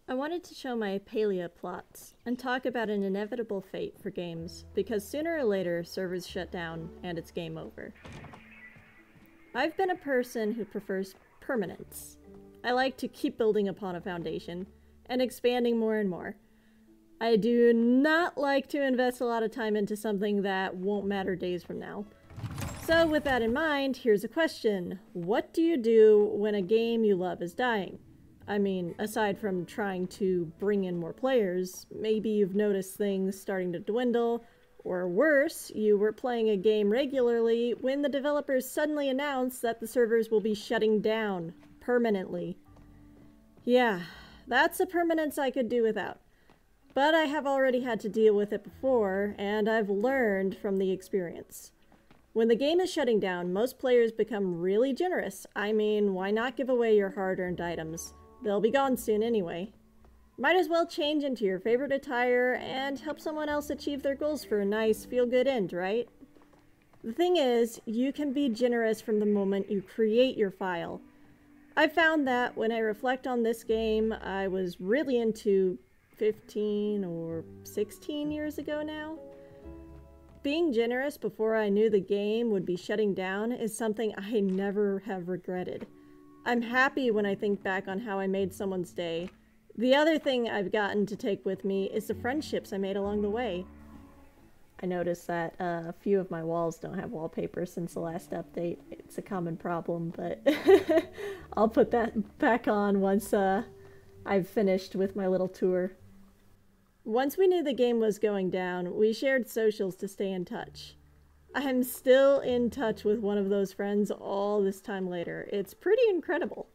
I wanted to show my Palia plots and talk about an inevitable fate for games, because sooner or later servers shut down and it's game over. I've been a person who prefers permanence. I like to keep building upon a foundation and expanding more and more. I do not like to invest a lot of time into something that won't matter days from now. So with that in mind, here's a question. What do you do when a game you love is dying? I mean, aside from trying to bring in more players, maybe you've noticed things starting to dwindle, or worse, you were playing a game regularly when the developers suddenly announced that the servers will be shutting down permanently. Yeah, that's a permanence I could do without. But I have already had to deal with it before, and I've learned from the experience. When the game is shutting down, most players become really generous. I mean, why not give away your hard-earned items? They'll be gone soon anyway. Might as well change into your favorite attire and help someone else achieve their goals for a nice, feel-good end, right? The thing is, you can be generous from the moment you create your file. I found that when I reflect on this game, I was really into 15 or 16 years ago now. Being generous before I knew the game would be shutting down is something I never have regretted. I'm happy when I think back on how I made someone's day. The other thing I've gotten to take with me is the friendships I made along the way. I noticed that a few of my walls don't have wallpaper since the last update. It's a common problem, but I'll put that back on once I've finished with my little tour. Once we knew the game was going down, we shared socials to stay in touch. I'm still in touch with one of those friends all this time later. It's pretty incredible.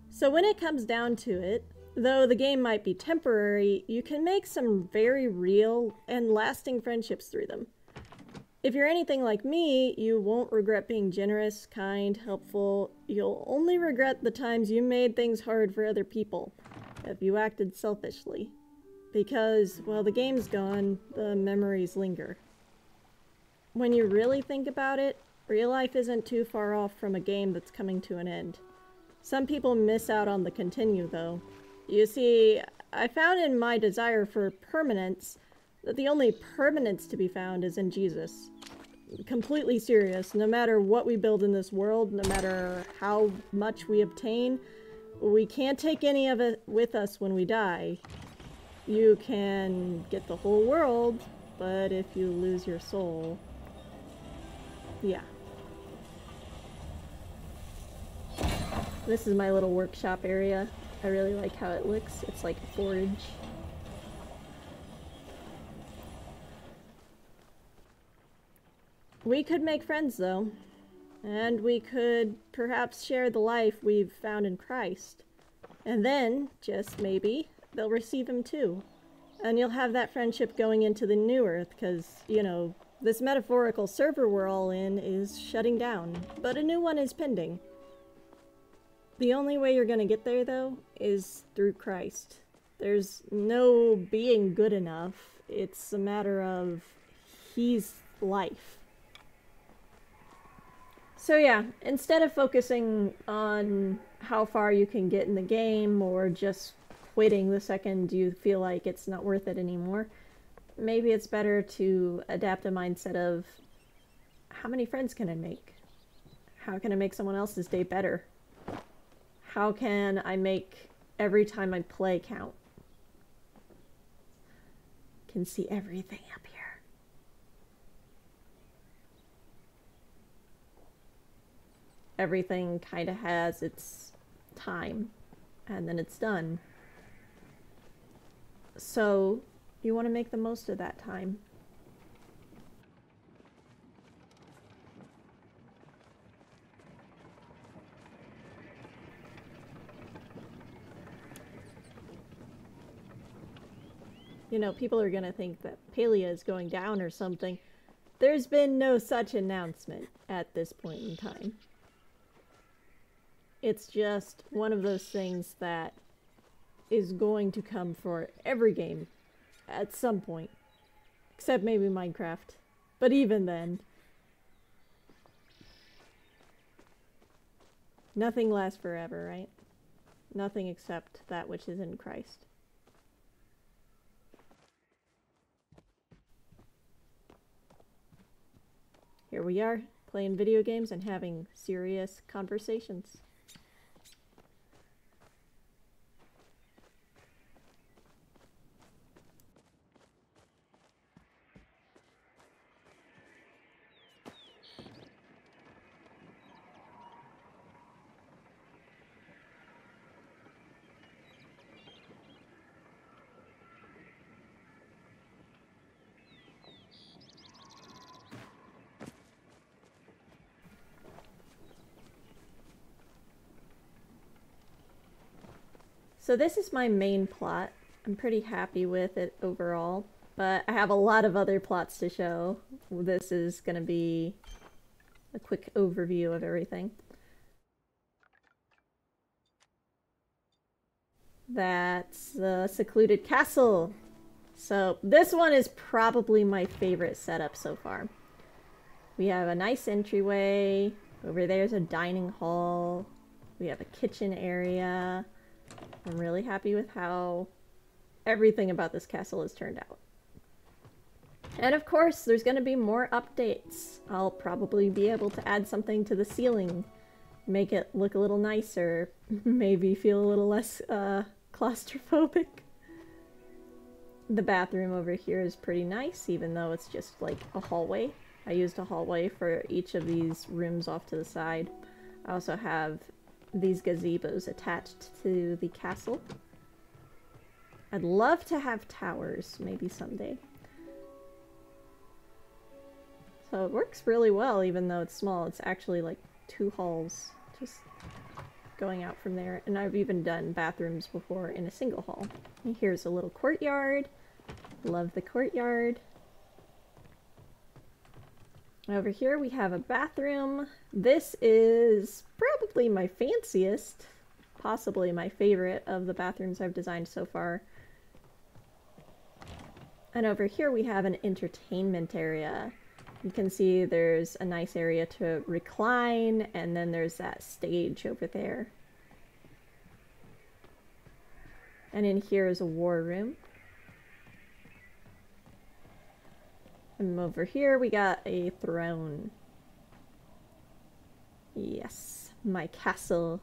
So when it comes down to it, though the game might be temporary, you can make some very real and lasting friendships through them. If you're anything like me, you won't regret being generous, kind, helpful. You'll only regret the times you made things hard for other people, if you acted selfishly. Because, well, the game's gone, the memories linger. When you really think about it, real life isn't too far off from a game that's coming to an end. Some people miss out on the continue, though. You see, I found in my desire for permanence that the only permanence to be found is in Jesus. Completely serious. No matter what we build in this world, no matter how much we obtain, we can't take any of it with us when we die. You can get the whole world, but if you lose your soul... yeah. This is my little workshop area. I really like how it looks. It's like a forge. We could make friends, though. And we could perhaps share the life we've found in Christ. And then, just maybe, they'll receive him too. And you'll have that friendship going into the new earth, because, you know, this metaphorical server we're all in is shutting down, but a new one is pending. The only way you're gonna get there, though, is through Christ. There's no being good enough. It's a matter of he's life. So yeah, instead of focusing on how far you can get in the game or just quitting the second you feel like it's not worth it anymore, maybe it's better to adapt a mindset of how many friends can I make? How can I make someone else's day better? How can I make every time I play count? Can see everything up here. Everything kind of has its time, and then it's done. So, you want to make the most of that time. You know, people are gonna think that Palia is going down or something. There's been no such announcement at this point in time. It's just one of those things that is going to come for every game at some point. Except maybe Minecraft. But even then. Nothing lasts forever, right? Nothing except that which is in Christ. Here we are, playing video games and having serious conversations. So this is my main plot. I'm pretty happy with it overall, but I have a lot of other plots to show. This is going to be a quick overview of everything. That's the Secluded Castle. So this one is probably my favorite setup so far. We have a nice entryway. Over there's a dining hall. We have a kitchen area. I'm really happy with how everything about this castle has turned out. And of course, there's going to be more updates. I'll probably be able to add something to the ceiling, make it look a little nicer, maybe feel a little less claustrophobic. The bathroom over here is pretty nice, even though it's just like a hallway. I used a hallway for each of these rooms off to the side. I also have these gazebos attached to the castle. I'd love to have towers, maybe someday. So it works really well, even though it's small. It's actually like 2 halls, just going out from there. And I've even done bathrooms before in a single hall. And here's a little courtyard. Love the courtyard. Over here we have a bathroom. This is probably my fanciest, possibly my favorite of the bathrooms I've designed so far. And over here we have an entertainment area. You can see there's a nice area to recline, and then there's that stage over there. And in here is a war room. And over here we got a throne. Yes, my castle.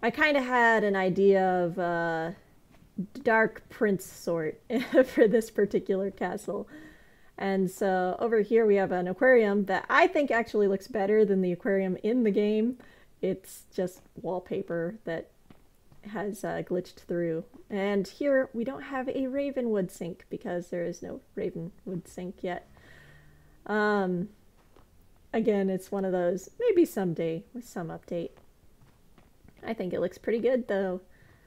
I kind of had an idea of dark prince sort for this particular castle. And so over here we have an aquarium that I think actually looks better than the aquarium in the game. It's just wallpaper that has glitched through. And here we don't have a Ravenwood sink because there is no Ravenwood sink yet. Again, it's one of those, maybe someday with some update. I think it looks pretty good though.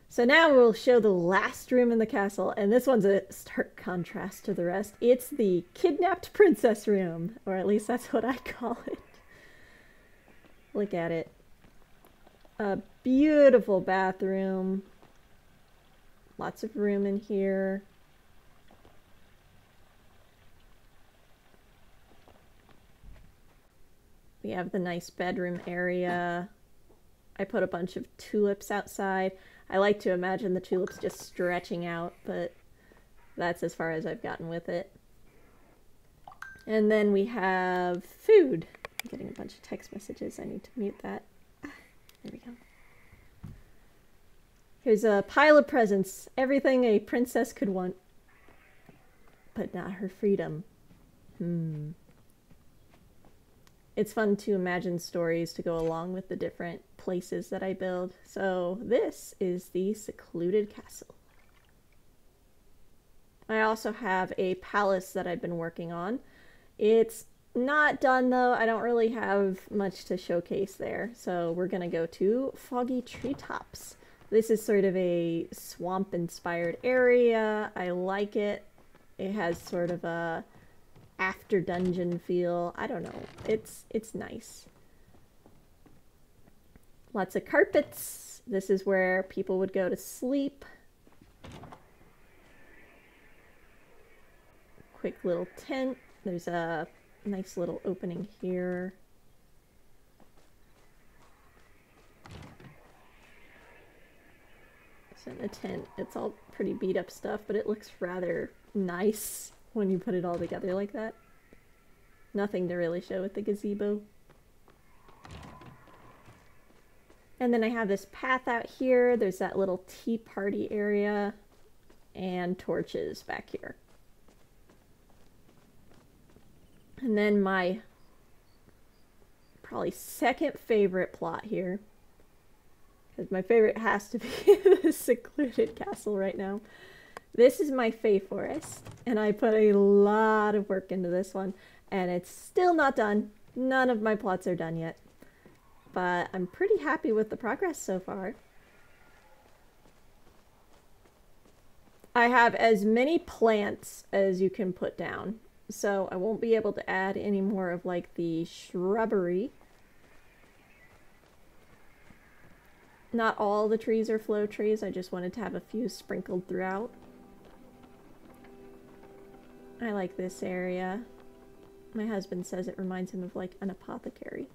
So now we'll show the last room in the castle, and this one's a stark contrast to the rest. It's the kidnapped princess room, or at least that's what I call it. Look at it. A beautiful bathroom. Lots of room in here. We have the nice bedroom area. I put a bunch of tulips outside. I like to imagine the tulips just stretching out, but that's as far as I've gotten with it. And then we have food. I'm getting a bunch of text messages. I need to mute that. There we go. Here's a pile of presents. Everything a princess could want. But not her freedom. It's fun to imagine stories to go along with the different places that I build. So this is the Secluded Castle. I also have a palace that I've been working on. It's not done though. I don't really have much to showcase there. So we're gonna go to Foggy Treetops. This is sort of a swamp-inspired area. I like it. It has sort of a after dungeon feel. I don't know. It's nice. Lots of carpets. This is where people would go to sleep. Quick little tent. There's a nice little opening here. So in the tent, it's all pretty beat up stuff, but it looks rather nice when you put it all together like that. Nothing to really show with the gazebo. And then I have this path out here. There's that little tea party area and torches back here. And then my probably second favorite plot here, because my favorite has to be the Secluded Castle right now. This is my Fae Forest, and I put a lot of work into this one, and it's still not done. None of my plots are done yet, but I'm pretty happy with the progress so far. I have as many plants as you can put down, so I won't be able to add any more of like the shrubbery. Not all the trees are flow trees, I just wanted to have a few sprinkled throughout. I like this area. My husband says it reminds him of like an apothecary.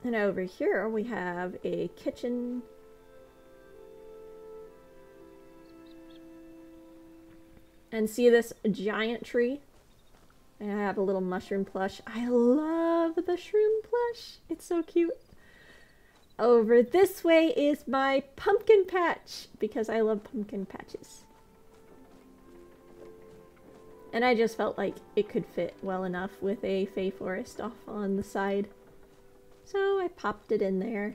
And over here we have a kitchen. And see this giant tree? I have a little mushroom plush. I love the shroom plush. It's so cute. Over this way is my pumpkin patch, because I love pumpkin patches. And I just felt like it could fit well enough with a Fae Forest off on the side. So I popped it in there.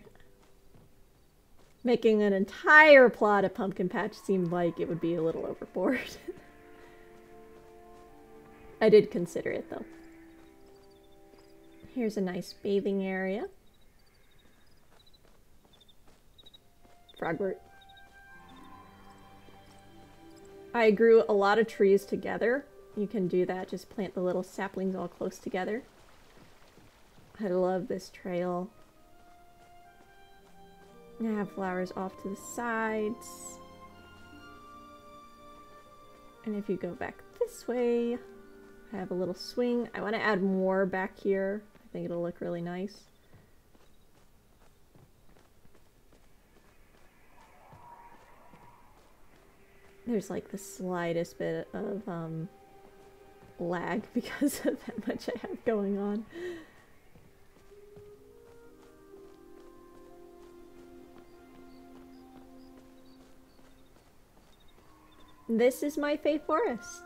Making an entire plot of pumpkin patch seemed like it would be a little overboard. I did consider it though. Here's a nice bathing area. Frogwort. I grew a lot of trees together. You can do that, just plant the little saplings all close together. I love this trail. I have flowers off to the sides. And if you go back this way, I have a little swing. I want to add more back here. I think it'll look really nice. There's like the slightest bit of lag because of how much I have going on. This is my Fae Forest.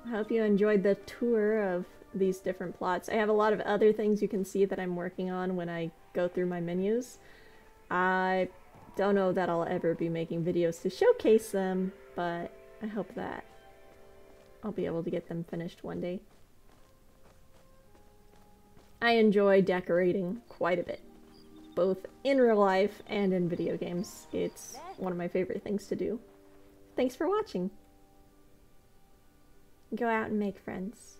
I hope you enjoyed the tour of these different plots. I have a lot of other things you can see that I'm working on when I go through my menus. I don't know that I'll ever be making videos to showcase them, but I hope that I'll be able to get them finished one day. I enjoy decorating quite a bit, both in real life and in video games. It's one of my favorite things to do. Thanks for watching. Go out and make friends.